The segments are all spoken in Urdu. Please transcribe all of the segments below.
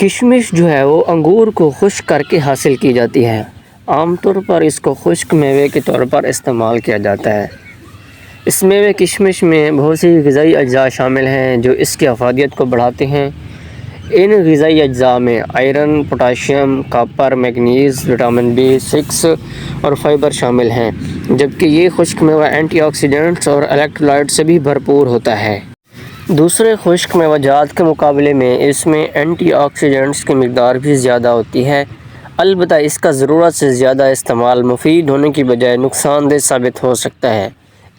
کشمش جو ہے وہ انگور کو خشک کر کے حاصل کی جاتی ہے۔ عام طور پر اس کو خشک میوے کے طور پر استعمال کیا جاتا ہے۔ اس میوے کشمش میں بہت سی غذائی اجزاء شامل ہیں جو اس کی افادیت کو بڑھاتے ہیں۔ ان غذائی اجزاء میں iron, potassium, copper, manganese, vitamin B6 اور فائبر شامل ہیں، جبکہ یہ خشک میوہ اینٹی آکسیڈنٹس اور الیکٹرولائٹ سے بھی بھرپور ہوتا ہے۔ دوسرے خشک میوہ جات کے مقابلے میں اس میں اینٹی آکسیڈنٹس کی مقدار بھی زیادہ ہوتی ہے، البتہ اس کا ضرورت سے زیادہ استعمال مفید ہونے کی بجائے نقصان دہ ثابت ہو سکتا ہے۔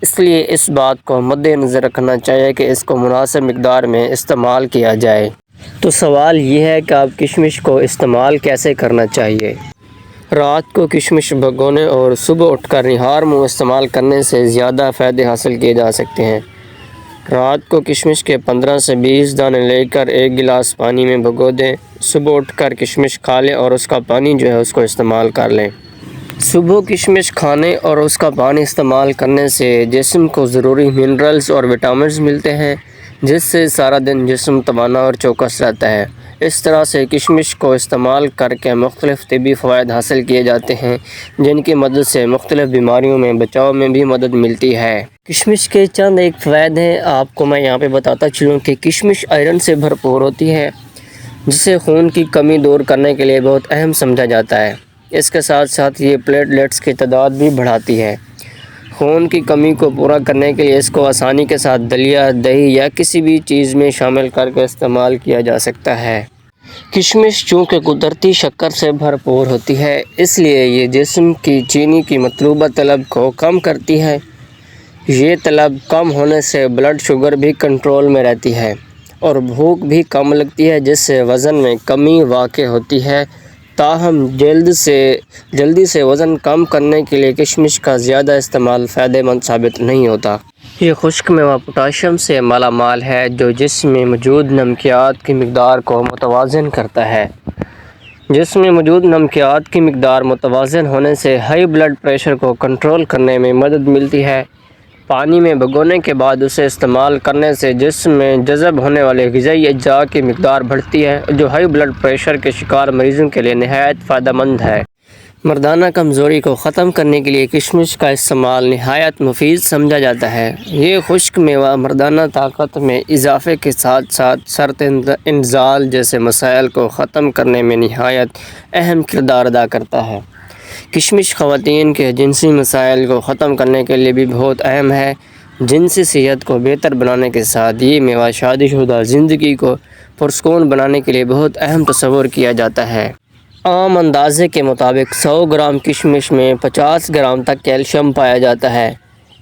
اس لیے اس بات کو مد نظر رکھنا چاہیے کہ اس کو مناسب مقدار میں استعمال کیا جائے۔ تو سوال یہ ہے کہ اب کشمش کو استعمال کیسے کرنا چاہیے؟ رات کو کشمش بھگونے اور صبح اٹھ کر نہار منہ استعمال کرنے سے زیادہ فائدے حاصل کیے جا سکتے ہیں۔ رات کو کشمش کے 15 سے 20 دانے لے کر ایک گلاس پانی میں بھگو دیں، صبح اٹھ کر کشمش کھا لیں اور اس کا پانی جو ہے اس کو استعمال کر لیں۔ صبح کشمش کھانے اور اس کا پانی استعمال کرنے سے جسم کو ضروری منرلز اور وٹامنز ملتے ہیں، جس سے سارا دن جسم توانا اور چوکس رہتا ہے۔ اس طرح سے کشمش کو استعمال کر کے مختلف طبی فوائد حاصل کیے جاتے ہیں، جن کی مدد سے مختلف بیماریوں میں بچاؤ میں بھی مدد ملتی ہے۔ کشمش کے چند ایک فوائد ہیں، آپ کو میں یہاں پہ بتاتا چلوں کہ کشمش آئرن سے بھرپور ہوتی ہے، جسے خون کی کمی دور کرنے کے لیے بہت اہم سمجھا جاتا ہے۔ اس کے ساتھ ساتھ یہ پلیٹلیٹس کی تعداد بھی بڑھاتی ہے۔ خون کی کمی کو پورا کرنے کے لیے اس کو آسانی کے ساتھ دلیا، دہی یا کسی بھی چیز میں شامل کر کے استعمال کیا جا سکتا ہے۔ کشمش چونکہ قدرتی شکر سے بھرپور ہوتی ہے، اس لیے یہ جسم کی چینی کی مطلوبہ طلب کو کم کرتی ہے۔ یہ طلب کم ہونے سے بلڈ شوگر بھی کنٹرول میں رہتی ہے اور بھوک بھی کم لگتی ہے، جس سے وزن میں کمی واقع ہوتی ہے۔ تاہم جلدی سے وزن کم کرنے کے لیے کشمش کا زیادہ استعمال فائدہ مند ثابت نہیں ہوتا۔ یہ خشک میوہ پوٹاشیم سے مالا مال ہے، جو جسم میں موجود نمکیات کی مقدار کو متوازن کرتا ہے۔ جسم میں موجود نمکیات کی مقدار متوازن ہونے سے ہائی بلڈ پریشر کو کنٹرول کرنے میں مدد ملتی ہے۔ پانی میں بھگونے کے بعد اسے استعمال کرنے سے جسم میں جذب ہونے والے غذائی اجزاء کی مقدار بڑھتی ہے، جو ہائی بلڈ پریشر کے شکار مریضوں کے لیے نہایت فائدہ مند ہے۔ مردانہ کمزوری کو ختم کرنے کے لیے کشمش کا استعمال نہایت مفید سمجھا جاتا ہے۔ یہ خشک میوہ مردانہ طاقت میں اضافے کے ساتھ ساتھ سرط انزال جیسے مسائل کو ختم کرنے میں نہایت اہم کردار ادا کرتا ہے۔ کشمش خواتین کے جنسی مسائل کو ختم کرنے کے لیے بھی بہت اہم ہے۔ جنسی صحت کو بہتر بنانے کے ساتھ یہ میوہ شادی شدہ زندگی کو پرسکون بنانے کے لیے بہت اہم تصور کیا جاتا ہے۔ عام اندازے کے مطابق 100 گرام کشمش میں 50 گرام تک کیلشیم پایا جاتا ہے۔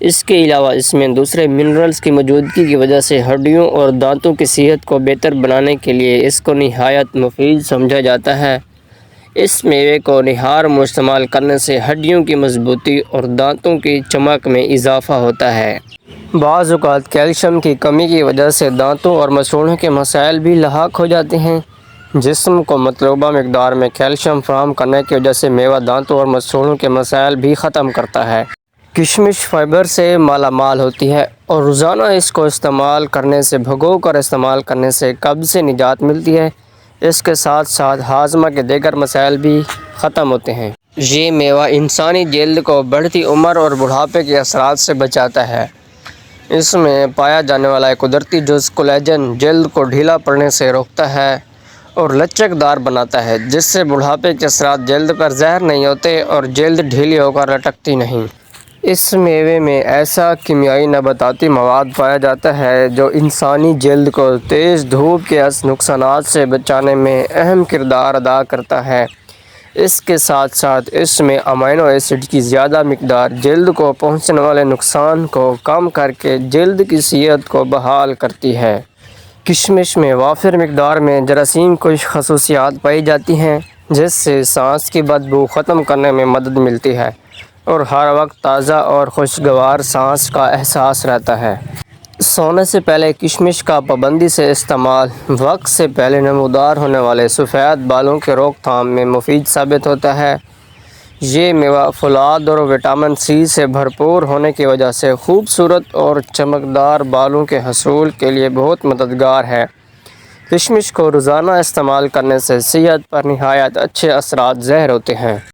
اس کے علاوہ اس میں دوسرے منرلز کی موجودگی کی وجہ سے ہڈیوں اور دانتوں کی صحت کو بہتر بنانے کے لیے اس کو نہایت مفید سمجھا جاتا ہے۔ اس میوے کو نہار منہ استعمال کرنے سے ہڈیوں کی مضبوطی اور دانتوں کی چمک میں اضافہ ہوتا ہے۔ بعض اوقات کیلشیم کی کمی کی وجہ سے دانتوں اور مسوڑھوں کے مسائل بھی لاحق ہو جاتے ہیں۔ جسم کو مطلوبہ مقدار میں کیلشیم فراہم کرنے کی وجہ سے میوہ دانتوں اور مسوڑھوں کے مسائل بھی ختم کرتا ہے۔ کشمش فائبر سے مالا مال ہوتی ہے اور روزانہ اس کو استعمال کرنے سے بھگو کر استعمال کرنے سے قبض سے نجات ملتی ہے۔ اس کے ساتھ ساتھ ہاضمہ کے دیگر مسائل بھی ختم ہوتے ہیں۔ یہ میوہ انسانی جلد کو بڑھتی عمر اور بڑھاپے کے اثرات سے بچاتا ہے۔ اس میں پایا جانے والا قدرتی جز کولیجن جلد کو ڈھیلا پڑنے سے روکتا ہے اور لچک دار بناتا ہے، جس سے بڑھاپے کے اثرات جلد پر ظاہر نہیں ہوتے اور جلد ڈھیلی ہو کر لٹکتی نہیں۔ اس میوے میں ایسا کیمیائی نباتاتی مواد پایا جاتا ہے جو انسانی جلد کو تیز دھوپ کے نقصانات سے بچانے میں اہم کردار ادا کرتا ہے۔ اس کے ساتھ ساتھ اس میں امینو ایسڈ کی زیادہ مقدار جلد کو پہنچنے والے نقصان کو کم کر کے جلد کی صحت کو بحال کرتی ہے۔ کشمش میں وافر مقدار میں جراثیم کش خصوصیات پائی جاتی ہیں، جس سے سانس کی بدبو ختم کرنے میں مدد ملتی ہے اور ہر وقت تازہ اور خوشگوار سانس کا احساس رہتا ہے۔ سونے سے پہلے کشمش کا پابندی سے استعمال وقت سے پہلے نمودار ہونے والے سفید بالوں کے روک تھام میں مفید ثابت ہوتا ہے۔ یہ میوہ فولاد اور وٹامن C سے بھرپور ہونے کی وجہ سے خوبصورت اور چمکدار بالوں کے حصول کے لیے بہت مددگار ہے۔ کشمش کو روزانہ استعمال کرنے سے صحت پر نہایت اچھے اثرات ظاہر ہوتے ہیں۔